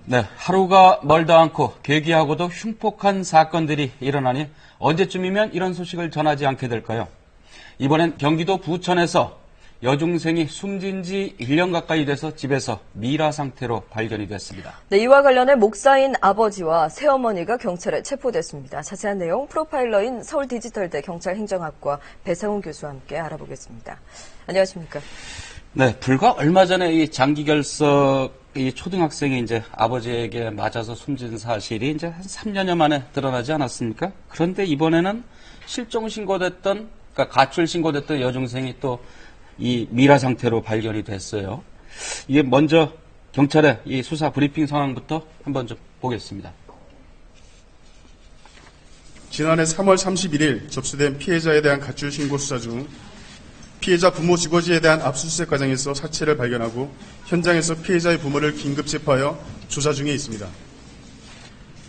네, 하루가 멀다 않고 괴기하고도 흉폭한 사건들이 일어나니 언제쯤이면 이런 소식을 전하지 않게 될까요? 이번엔 경기도 부천에서 여중생이 숨진 지 1년 가까이 돼서 집에서 미라 상태로 발견이 됐습니다. 네, 이와 관련해 목사인 아버지와 새어머니가 경찰에 체포됐습니다. 자세한 내용 프로파일러인 서울디지털대 경찰행정학과 배상훈 교수와 함께 알아보겠습니다. 안녕하십니까? 네, 불과 얼마 전에 이 장기결석 이 초등학생이 이제 아버지에게 맞아서 숨진 사실이 이제 한 3년여 만에 드러나지 않았습니까? 그런데 이번에는 실종 신고됐던, 그러니까 가출 신고됐던 여중생이 또 이 미라 상태로 발견이 됐어요. 이게 먼저 경찰의 이 수사 브리핑 상황부터 한번 좀 보겠습니다. 지난해 3월 31일 접수된 피해자에 대한 가출 신고 수사 중 피해자 부모 주거지에 대한 압수수색 과정에서 사체를 발견하고 현장에서 피해자의 부모를 긴급 체포하여 조사 중에 있습니다.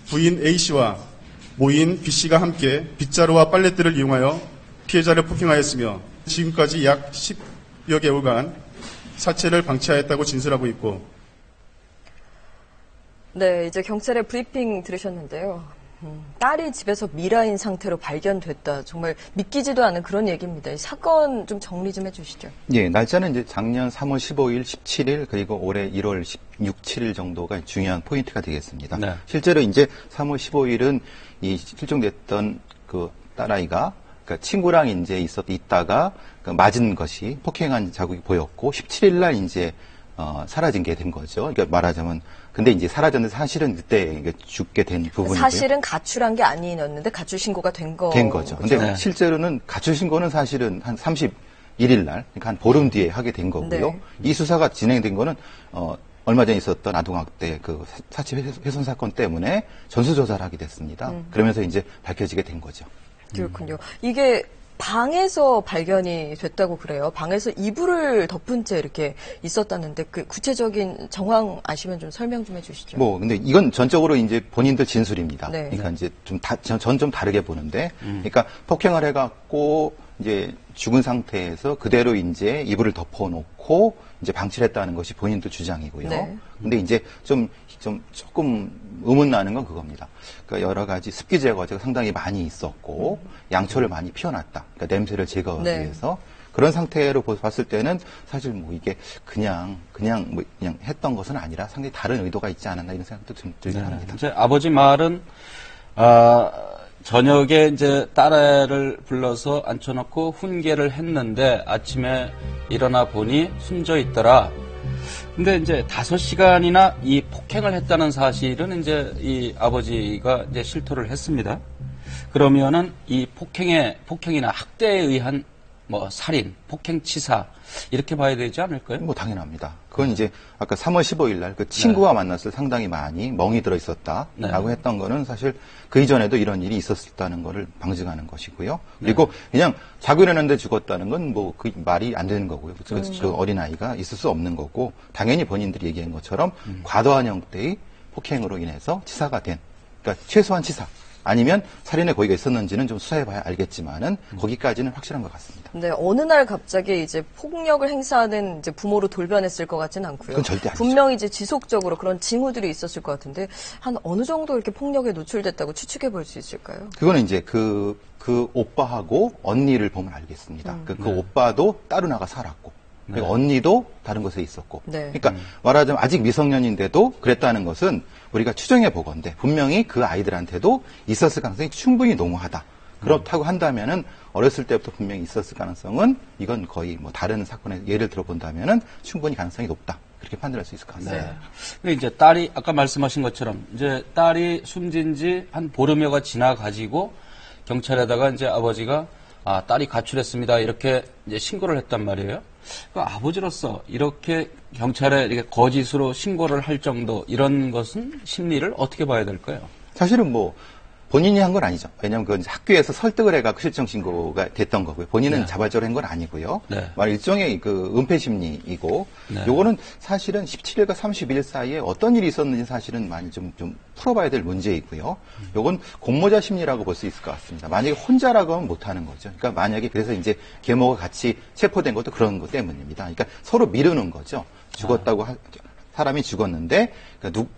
부인 A씨와 모인 B씨가 함께 빗자루와 빨랫대를 이용하여 피해자를 폭행하였으며 지금까지 약 10여 개월간 사체를 방치하였다고 진술하고 있고. 네, 이제 경찰의 브리핑 들으셨는데요. 딸이 집에서 미라인 상태로 발견됐다. 정말 믿기지도 않은 그런 얘기입니다. 이 사건 좀 정리 좀 해주시죠. 예, 날짜는 이제 작년 3월 15일, 17일 그리고 올해 1월 16, 7일 정도가 중요한 포인트가 되겠습니다. 네. 실제로 이제 3월 15일은 이 실종됐던 그 딸아이가 그러니까 친구랑 이제 있다가 그 맞은 것이 폭행한 자국이 보였고 17일 날 이제 사라진 게 된 거죠. 그러니까 말하자면 근데 이제 사라졌는데 사실은 그때 죽게 된 부분이고요. 사실은 가출한 게 아니었는데 가출 신고가 된 거죠. 근데 네. 실제로는 가출 신고는 사실은 한 31일 날, 그러니까 한 보름 뒤에 하게 된 거고요. 네. 이 수사가 진행된 거는 얼마 전에 있었던 아동학대 그 사체 훼손 사건 때문에 전수조사를 하게 됐습니다. 그러면서 이제 밝혀지게 된 거죠. 그렇군요. 이게 방에서 발견이 됐다고 그래요. 방에서 이불을 덮은 채 이렇게 있었다는데 그 구체적인 정황 아시면 좀 설명 좀 해주시죠. 근데 이건 전적으로 이제 본인들 진술입니다. 네. 그러니까 이제 전 좀 다르게 보는데, 그러니까 폭행을 해갖고 이제 죽은 상태에서 그대로 이제 이불을 덮어놓고 이제 방치를 했다는 것이 본인들 주장이고요. 네. 근데 이제 조금 의문나는 건 그겁니다. 그러니까 여러 가지 습기 제거제가 상당히 많이 있었고 양초를 많이 피워놨다. 그러니까 냄새를 제거하기 네. 위해서 그런 상태로 봤을 때는 사실 뭐 이게 그냥 했던 것은 아니라 상당히 다른 의도가 있지 않았나 이런 생각도 좀 들긴 합니다. 이제 아버지 말은 저녁에 이제 딸애를 불러서 앉혀놓고 훈계를 했는데 아침에 일어나 보니 숨져 있더라. 근데 이제 5시간이나 이 폭행을 했다는 사실은 이제 이 아버지가 이제 실토를 했습니다. 그러면은 이 폭행이나 학대에 의한 뭐 살인, 폭행치사 이렇게 봐야 되지 않을까요? 뭐 당연합니다. 그건 이제 아까 3월 15일 날 그 친구와 만났을 때 상당히 많이 멍이 들어 있었다라고 했던 거는 사실 그 이전에도 이런 일이 있었다는 거를 방증하는 것이고요. 그리고 그냥 자고 일어났는데 죽었다는 건 뭐 그 말이 안 되는 거고요. 그 어린아이가 있을 수 없는 거고 당연히 본인들이 얘기한 것처럼 과도한 형태의 폭행으로 인해서 치사가 된, 그러니까 최소한 치사. 아니면 살인의 고의가 있었는지는 좀 수사해봐야 알겠지만은 거기까지는 확실한 것 같습니다. 네, 어느 날 갑자기 이제 폭력을 행사하는 이제 부모로 돌변했을 것 같지는 않고요. 그건 절대 아니죠. 분명히 이제 지속적으로 그런 징후들이 있었을 것 같은데 한 어느 정도 이렇게 폭력에 노출됐다고 추측해 볼 수 있을까요? 그거는 이제 그 오빠하고 언니를 보면 알겠습니다. 그 오빠도 따로 나가 살았고, 그리고 언니도 다른 곳에 있었고. 네. 그러니까 말하자면 아직 미성년인데도 그랬다는 것은 우리가 추정해 보건대 분명히 그 아이들한테도 있었을 가능성이 충분히 농후하다. 그렇다고 한다면은 어렸을 때부터 분명히 있었을 가능성은 이건 거의 뭐 다른 사건의 예를 들어본다면은 충분히 가능성이 높다. 그렇게 판단할 수 있을 것 같습니다. 네. 근데 이제 딸이 아까 말씀하신 것처럼 이제 딸이 숨진 지 한 보름여가 지나가지고 경찰에다가 이제 아버지가 딸이 가출했습니다. 이렇게 이제 신고를 했단 말이에요. 그 아버지로서 이렇게 경찰에 이렇게 거짓으로 신고를 할 정도 이런 것은 심리를 어떻게 봐야 될까요? 사실은 뭐 본인이 한 건 아니죠. 왜냐하면 그건 학교에서 설득을 해가 실종 신고가 됐던 거고요. 본인은 자발적으로 한 건 아니고요. 네. 말 일종의 그 은폐 심리이고, 요거는 사실은 17일과 31일 사이에 어떤 일이 있었는지 사실은 많이 좀 풀어봐야 될 문제이고요. 요건 공모자 심리라고 볼 수 있을 것 같습니다. 만약에 혼자라고 하면 못하는 거죠. 그러니까 만약에 그래서 이제 계모가 같이 체포된 것도 그런 것 때문입니다. 그러니까 서로 미루는 거죠. 죽었다고 사람이 죽었는데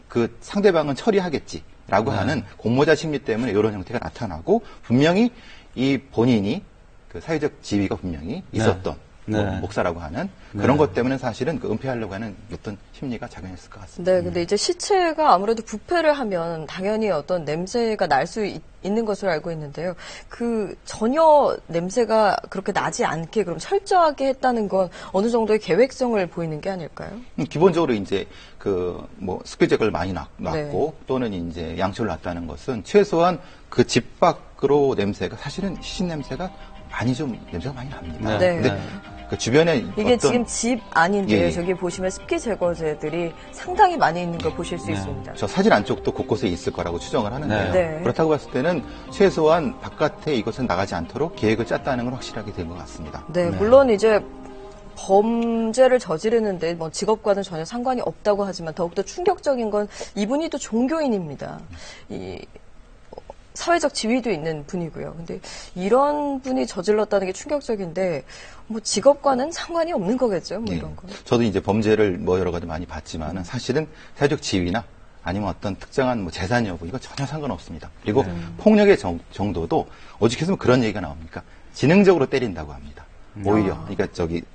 그 상대방은 처리하겠지라고 하는 공모자 심리 때문에 이런 형태가 나타나고 분명히 이 본인이 그 사회적 지위가 분명히 있었던 뭐 목사라고 하는 그런 것 때문에 사실은 그 은폐하려고 하는 어떤 심리가 작용했을 것 같습니다. 네, 근데 이제 시체가 아무래도 부패를 하면 당연히 어떤 냄새가 날 수 있는 것으로 알고 있는데요. 그 전혀 냄새가 그렇게 나지 않게 그럼 철저하게 했다는 건 어느 정도의 계획성을 보이는 게 아닐까요? 기본적으로 이제 그 뭐 스퀴잭을 많이 놨고 또는 이제 양초를 놨다는 것은 최소한 그 집 밖으로 냄새가 사실은 시신 냄새가 냄새가 많이 납니다. 네. 근데 그 주변에 이게 어떤 지금 집 안인데요. 예. 저기 보시면 습기 제거제들이 상당히 많이 있는 걸 보실 수 있습니다. 저 사진 안쪽도 곳곳에 있을 거라고 추정을 하는데요. 네. 그렇다고 봤을 때는 최소한 바깥에 이것은 나가지 않도록 계획을 짰다는 건 확실하게 된 것 같습니다. 네, 물론 이제 범죄를 저지르는데 뭐 직업과는 전혀 상관이 없다고 하지만 더욱더 충격적인 건 이분이 또 종교인입니다. 이 사회적 지위도 있는 분이고요. 근데 이런 분이 저질렀다는 게 충격적인데 뭐 직업과는 상관이 없는 거겠죠. 뭐 이런 거. 저도 이제 범죄를 뭐 여러 가지 많이 봤지만은 사실은 사회적 지위나 아니면 어떤 특정한 뭐 재산 여부 이거 전혀 상관없습니다. 그리고 폭력의 정도도 오죽했으면 그런 얘기가 나옵니까? 지능적으로 때린다고 합니다. 오히려 그러니까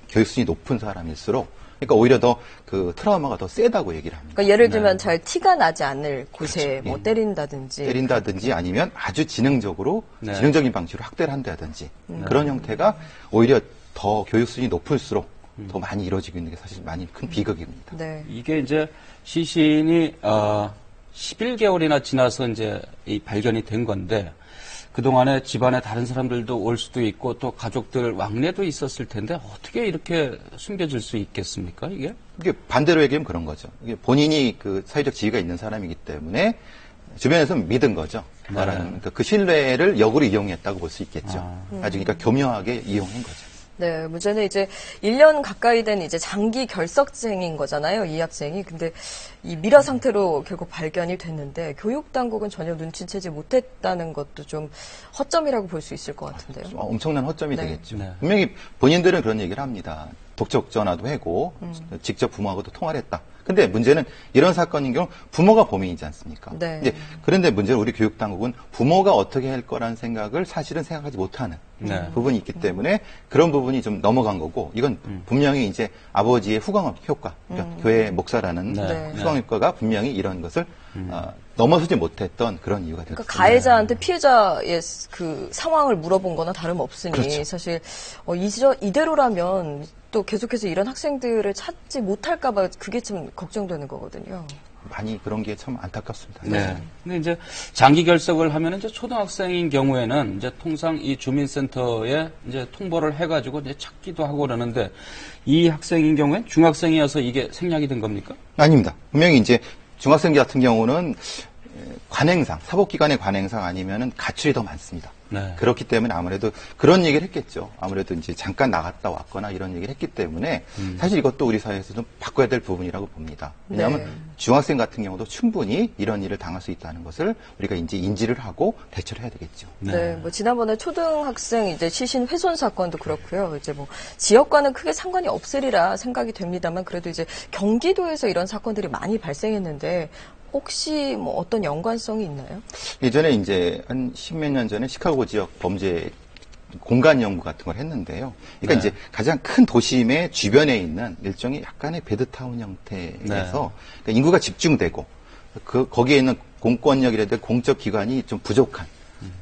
교육 수준이 높은 사람일수록 그러니까 오히려 더 그 트라우마가 더 세다고 얘기를 합니다. 그러니까 예를 들면 잘 티가 나지 않을 곳에 그렇죠. 뭐 때린다든지 아니면 아주 지능적으로 지능적인 방식으로 학대를 한다든지 그런 형태가 오히려 더 교육 수준이 높을수록 더 많이 이루어지고 있는 게 사실 많이 큰 비극입니다. 네. 이게 이제 시신이 11개월이나 지나서 이제 이 발견이 된 건데 그동안에 집안에 다른 사람들도 올 수도 있고 또 가족들 왕래도 있었을 텐데 어떻게 이렇게 숨겨질 수 있겠습니까, 이게? 이게 반대로 얘기하면 그런 거죠. 이게 본인이 그 사회적 지위가 있는 사람이기 때문에 주변에서 믿은 거죠. 그러니까 그 신뢰를 역으로 이용했다고 볼 수 있겠죠. 아주 그러니까 교묘하게 이용한 거죠. 네, 문제는 이제 1년 가까이 된 이제 장기 결석생인 거잖아요, 이 학생이. 근데 이 미라 상태로 결국 발견이 됐는데 교육 당국은 전혀 눈치채지 못했다는 것도 좀 허점이라고 볼 수 있을 것 같은데요. 엄청난 허점이 네. 되겠죠. 네. 분명히 본인들은 그런 얘기를 합니다. 독촉 전화도 하고 직접 부모하고도 통화를 했다. 근데 문제는 이런 사건인 경우 부모가 범인이지 않습니까? 네. 이제 그런데 문제는 우리 교육당국은 부모가 어떻게 할 거라는 생각을 사실은 생각하지 못하는 부분이 있기 때문에 그런 부분이 좀 넘어간 거고 이건 분명히 이제 아버지의 후광 효과, 그러니까 교회 목사라는 후광 효과가 분명히 이런 것을 넘어서지 못했던 그런 이유가 됐습니다. 그러니까 가해자한테 피해자의 그 상황을 물어본 거나 다름없으니 그렇죠. 사실 이대로라면 또 계속해서 이런 학생들을 찾지 못할까 봐 그게 좀 걱정되는 거거든요. 많이 그런 게 참 안타깝습니다. 네. 근데 이제 장기 결석을 하면 이제 초등학생인 경우에는 이제 통상 이 주민센터에 이제 통보를 해가지고 이제 찾기도 하고 그러는데 이 학생인 경우엔 중학생이어서 이게 생략이 된 겁니까? 아닙니다. 분명히 이제 중학생 같은 경우는 관행상, 사법기관의 관행상 아니면은 가출이 더 많습니다. 네. 그렇기 때문에 아무래도 그런 얘기를 했겠죠. 아무래도 이제 잠깐 나갔다 왔거나 이런 얘기를 했기 때문에 사실 이것도 우리 사회에서 좀 바꿔야 될 부분이라고 봅니다. 왜냐하면 네. 중학생 같은 경우도 충분히 이런 일을 당할 수 있다는 것을 우리가 이제 인지를 하고 대처를 해야 되겠죠. 네, 뭐 지난번에 초등학생 이제 시신 훼손 사건도 그렇고요. 이제 뭐 지역과는 크게 상관이 없으리라 생각이 됩니다만 그래도 이제 경기도에서 이런 사건들이 많이 발생했는데 혹시 뭐 어떤 연관성이 있나요? 예전에 이제 한 십몇 년 전에 시카고 지역 범죄 공간 연구 같은 걸 했는데요. 그러니까 이제 가장 큰 도심의 주변에 있는 일종의 약간의 베드타운 형태에서 그러니까 인구가 집중되고 거기에 있는 공권력이라든지 공적 기관이 좀 부족한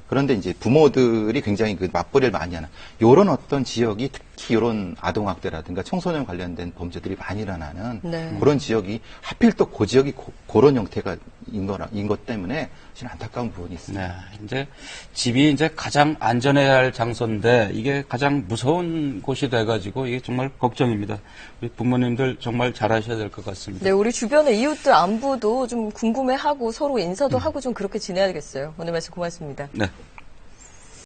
그런데 이제 부모들이 굉장히 그 맞벌이를 많이 하는 이런 어떤 지역이 특히 이런 아동학대라든가 청소년 관련된 범죄들이 많이 일어나는 그런 지역이 하필 또 그 지역이 그런 형태가 인 것 때문에 사실 안타까운 부분이 있습니다. 네. 이제 집이 이제 가장 안전해야 할 장소인데 이게 가장 무서운 곳이 돼가지고 이게 정말 걱정입니다. 우리 부모님들 정말 잘하셔야 될 것 같습니다. 네, 우리 주변의 이웃들 안부도 좀 궁금해하고 서로 인사도 하고 좀 그렇게 지내야겠어요. 오늘 말씀 고맙습니다. 네.